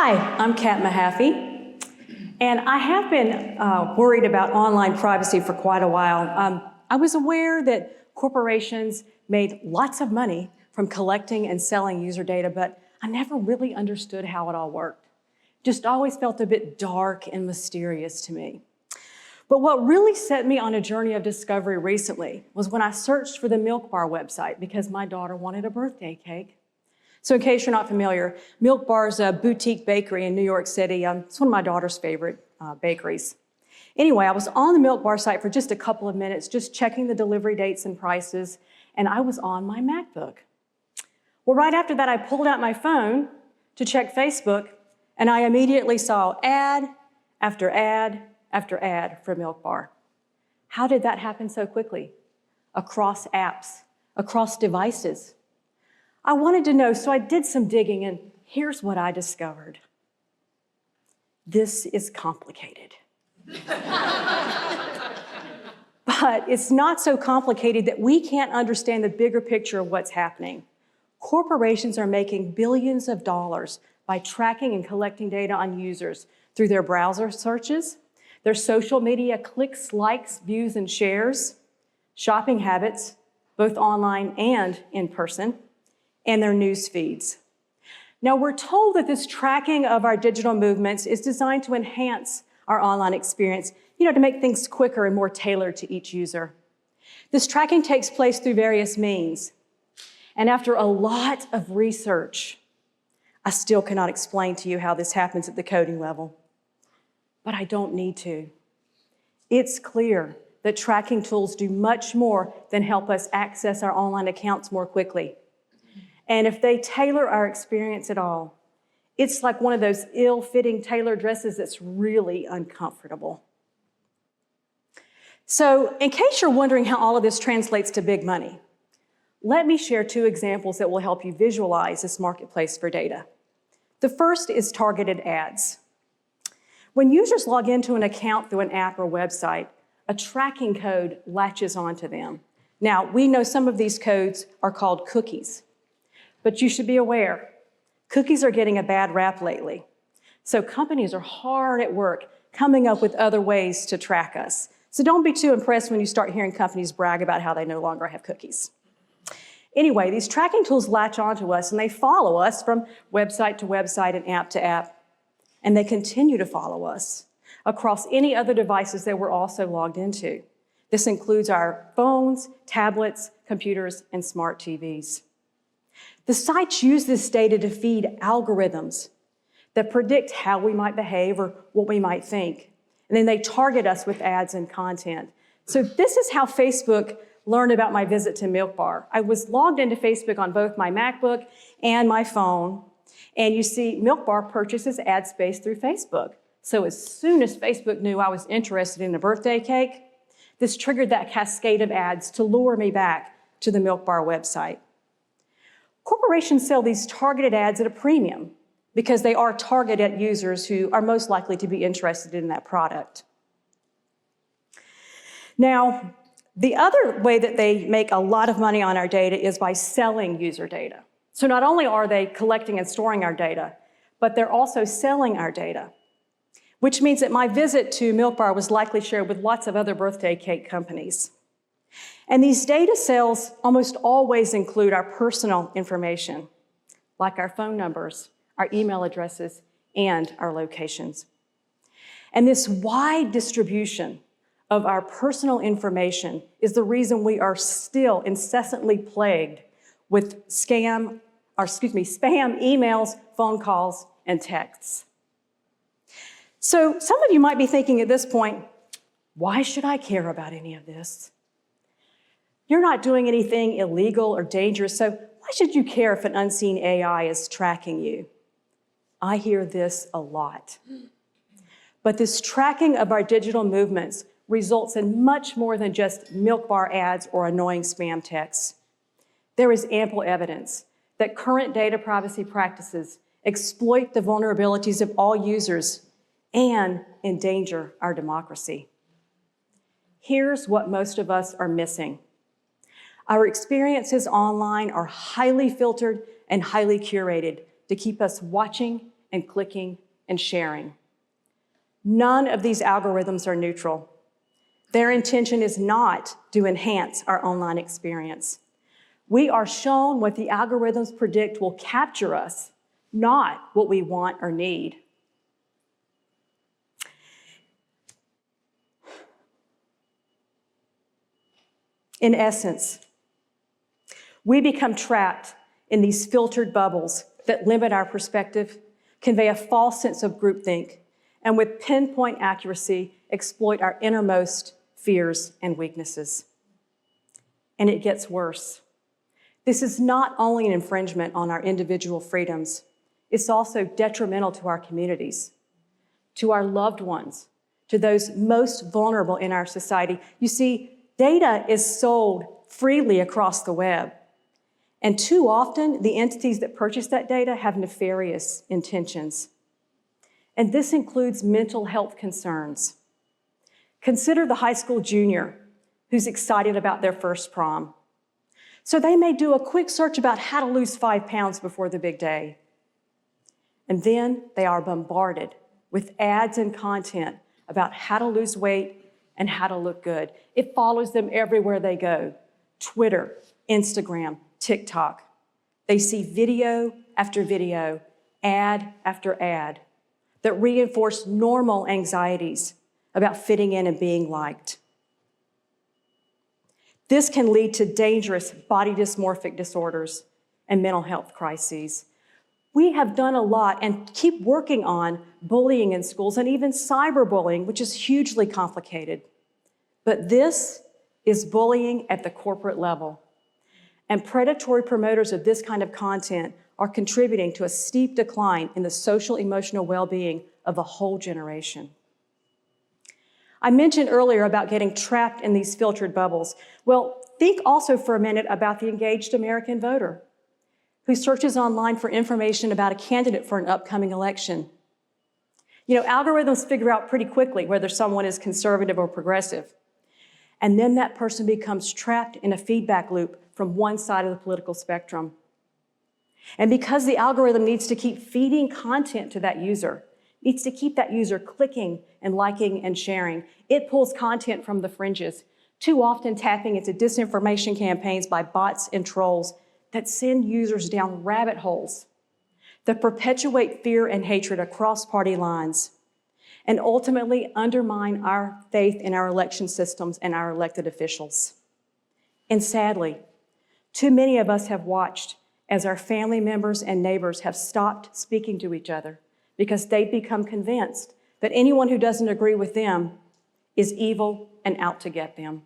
Hi, I'm Kat Mahaffey, and I have been worried about online privacy for quite a while. I was aware that corporations made lots of money from collecting and selling user data, but I never really understood how it all worked. Just always felt a bit dark and mysterious to me. But what really set me on a journey of discovery recently was when I searched for the Milk Bar website because my daughter wanted a birthday cake. So in case you're not familiar, Milk Bar is a boutique bakery in New York City. It's one of my daughter's favorite bakeries. Anyway, I was on the Milk Bar site for just a couple of minutes, just checking the delivery dates and prices, and I was on my MacBook. Well, right after that, I pulled out my phone to check Facebook, and I immediately saw ad after ad after ad for Milk Bar. How did that happen so quickly? Across apps, across devices. I wanted to know, so I did some digging, and here's what I discovered. This is complicated. But it's not so complicated that we can't understand the bigger picture of what's happening. Corporations are making billions of dollars by tracking and collecting data on users through their browser searches, their social media clicks, likes, views, and shares, shopping habits, both online and in person, and their news feeds. Now, we're told that this tracking of our digital movements is designed to enhance our online experience, to make things quicker and more tailored to each user. This tracking takes place through various means. And after a lot of research, I still cannot explain to you how this happens at the coding level. But I don't need to. It's clear that tracking tools do much more than help us access our online accounts more quickly. And if they tailor our experience at all, it's like one of those ill-fitting tailor dresses that's really uncomfortable. So, in case you're wondering how all of this translates to big money, let me share two examples that will help you visualize this marketplace for data. The first is targeted ads. When users log into an account through an app or website, a tracking code latches onto them. Now, we know some of these codes are called cookies. But you should be aware, cookies are getting a bad rap lately. So companies are hard at work coming up with other ways to track us. So don't be too impressed when you start hearing companies brag about how they no longer have cookies. Anyway, these tracking tools latch onto us and they follow us from website to website and app to app. And they continue to follow us across any other devices that we're also logged into. This includes our phones, tablets, computers, and smart TVs. The sites use this data to feed algorithms that predict how we might behave or what we might think. And then they target us with ads and content. So this is how Facebook learned about my visit to Milk Bar. I was logged into Facebook on both my MacBook and my phone. And you see Milk Bar purchases ad space through Facebook. So as soon as Facebook knew I was interested in a birthday cake, this triggered that cascade of ads to lure me back to the Milk Bar website. Corporations sell these targeted ads at a premium because they are targeted at users who are most likely to be interested in that product. Now, the other way that they make a lot of money on our data is by selling user data. So not only are they collecting and storing our data, but they're also selling our data, which means that my visit to Milk Bar was likely shared with lots of other birthday cake companies. And these data sales almost always include our personal information, like our phone numbers, our email addresses, and our locations. And this wide distribution of our personal information is the reason we are still incessantly plagued with spam emails, phone calls, and texts. So some of you might be thinking at this point, why should I care about any of this? You're not doing anything illegal or dangerous, so why should you care if an unseen AI is tracking you? I hear this a lot. But this tracking of our digital movements results in much more than just Milk Bar ads or annoying spam texts. There is ample evidence that current data privacy practices exploit the vulnerabilities of all users and endanger our democracy. Here's what most of us are missing. Our experiences online are highly filtered and highly curated to keep us watching and clicking and sharing. None of these algorithms are neutral. Their intention is not to enhance our online experience. We are shown what the algorithms predict will capture us, not what we want or need. In essence, we become trapped in these filtered bubbles that limit our perspective, convey a false sense of groupthink, and with pinpoint accuracy, exploit our innermost fears and weaknesses. And it gets worse. This is not only an infringement on our individual freedoms, it's also detrimental to our communities, to our loved ones, to those most vulnerable in our society. You see, data is sold freely across the web. And too often, the entities that purchase that data have nefarious intentions. And this includes mental health concerns. Consider the high school junior who's excited about their first prom. So they may do a quick search about how to lose 5 pounds before the big day. And then they are bombarded with ads and content about how to lose weight and how to look good. It follows them everywhere they go. Twitter, Instagram, TikTok. They see video after video, ad after ad, that reinforce normal anxieties about fitting in and being liked. This can lead to dangerous body dysmorphic disorders and mental health crises. We have done a lot and keep working on bullying in schools and even cyberbullying, which is hugely complicated. But this is bullying at the corporate level. And predatory promoters of this kind of content are contributing to a steep decline in the social emotional well-being of a whole generation. I mentioned earlier about getting trapped in these filtered bubbles. Well, think also for a minute about the engaged American voter who searches online for information about a candidate for an upcoming election. You know, algorithms figure out pretty quickly whether someone is conservative or progressive. And then that person becomes trapped in a feedback loop from one side of the political spectrum. And because the algorithm needs to keep feeding content to that user, needs to keep that user clicking and liking and sharing, it pulls content from the fringes, too often tapping into disinformation campaigns by bots and trolls that send users down rabbit holes that perpetuate fear and hatred across party lines and ultimately undermine our faith in our election systems and our elected officials. And sadly, too many of us have watched as our family members and neighbors have stopped speaking to each other because they've become convinced that anyone who doesn't agree with them is evil and out to get them.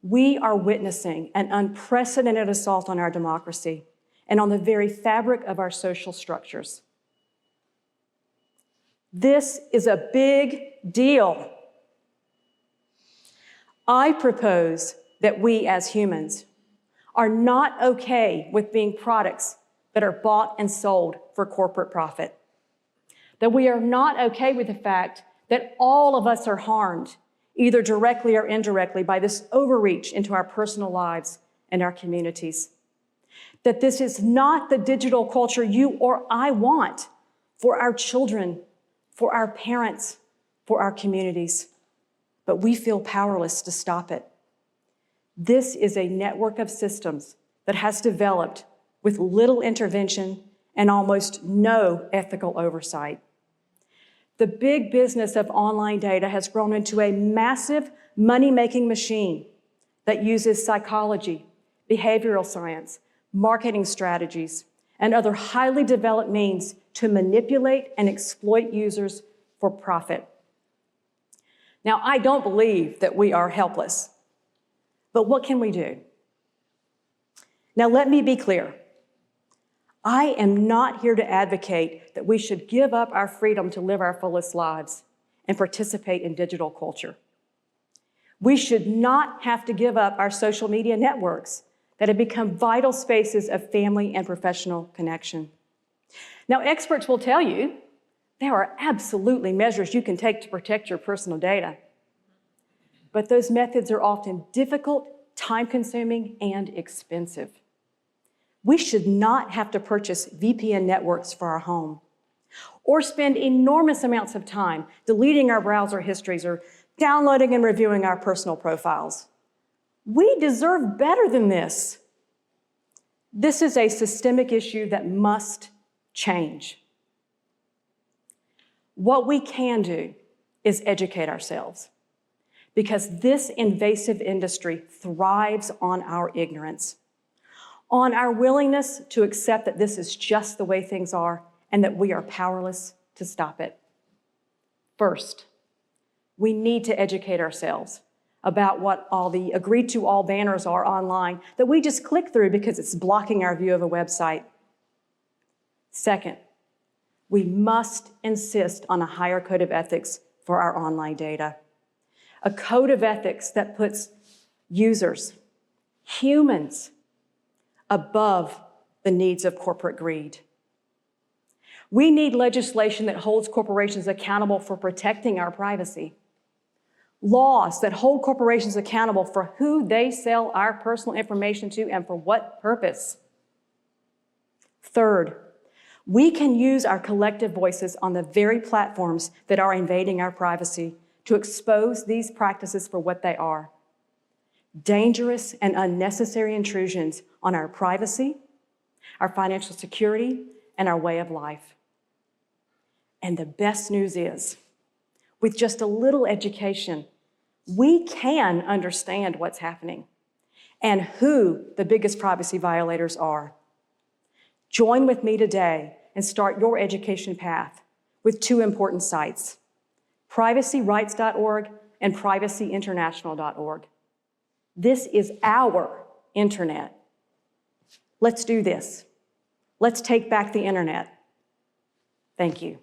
We are witnessing an unprecedented assault on our democracy and on the very fabric of our social structures. This is a big deal. I propose that we as humans are not okay with being products that are bought and sold for corporate profit. That we are not okay with the fact that all of us are harmed, either directly or indirectly, by this overreach into our personal lives and our communities. That this is not the digital culture you or I want for our children, for our parents, for our communities, but we feel powerless to stop it. This is a network of systems that has developed with little intervention and almost no ethical oversight. The big business of online data has grown into a massive money-making machine that uses psychology, behavioral science, marketing strategies, and other highly developed means to manipulate and exploit users for profit. Now, I don't believe that we are helpless, but what can we do? Now, let me be clear. I am not here to advocate that we should give up our freedom to live our fullest lives and participate in digital culture. We should not have to give up our social media networks that have become vital spaces of family and professional connection. Now, experts will tell you there are absolutely measures you can take to protect your personal data. But those methods are often difficult, time-consuming, and expensive. We should not have to purchase VPN networks for our home. or spend enormous amounts of time deleting our browser histories or downloading and reviewing our personal profiles. We deserve better than this. This is a systemic issue that must change. What we can do is educate ourselves, because this invasive industry thrives on our ignorance, on our willingness to accept that this is just the way things are and that we are powerless to stop it. First, we need to educate ourselves about what all the agreed-to-all banners are online that we just click through because it's blocking our view of a website. Second, we must insist on a higher code of ethics for our online data. A code of ethics that puts users, humans, above the needs of corporate greed. We need legislation that holds corporations accountable for protecting our privacy. Laws that hold corporations accountable for who they sell our personal information to and for what purpose. Third, we can use our collective voices on the very platforms that are invading our privacy to expose these practices for what they are: dangerous and unnecessary intrusions on our privacy, our financial security, and our way of life. And the best news is, with just a little education, we can understand what's happening and who the biggest privacy violators are. Join with me today and start your education path with two important sites: privacyrights.org and privacyinternational.org. This is our internet. Let's do this. Let's take back the internet. Thank you.